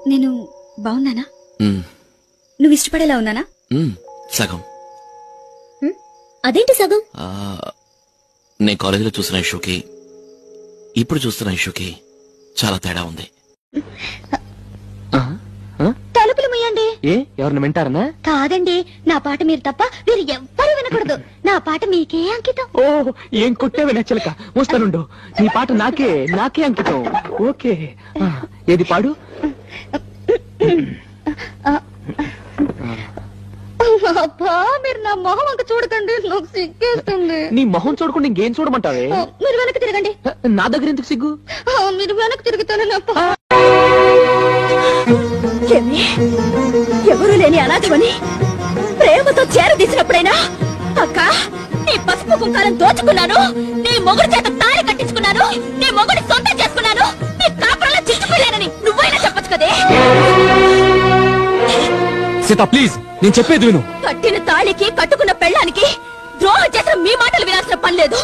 నేను బాగున్నానా? నువ్వు ఇష్టపడేలా ఉన్నానా? సగం. అదేంటి సగం? నేను కాలేజీలో చూసిన ఇష్యూకి ఇప్పుడు చూస్తున్న ఇష్యూకి చాలా తేడా ఉంది. తలుపులు ముయ్యండి. ఏ ఎవరిని వింటారనా? కాదండి, నా పాట మీరు తప్ప వీరు ఎవ్వరూ వినకూడదు. నా పాట మీకే అంకితం. ఓ ఏం కొట్టేవి నచ్చలక మూస్తానుండు. నీ పాట నాకే అంకితం. ఓకే, ఏది పాడు. అబ్బా, మీరు నా మొహం అంక చూడకండి, నాకు సిగ్గేస్తుంది. నీ మొహం చూడకుండా ఇంకేం చూడమంటావే? మీరు వెనక్కి తిరగండి. నా దగ్గర ఎందుకు సిగ్గు? మీరు వెనక్కి తిరుగుతాను. ఎవరూ లేని అనాథమని ప్రేమతో చేరదీసినప్పుడైనా అక్క, నీ పసుపు కుంకాలను దోచుకున్నాను, నీ మొగుడు చేత తాళి కట్టించుకున్నాను, నీ మొగుడి సొంతం చేసుకున్నాను, నీ కాపురంలో చిక్కుపోయానని నువ్వైనా చెప్పచ్చు కదే. సీత ప్లీజ్, నేను చెప్పేది విను. కట్టిన తాళికి కట్టుకున్న పెళ్ళానికి ద్రోహం చేసిన మీ మాటలు వినాల్సిన పని లేదు.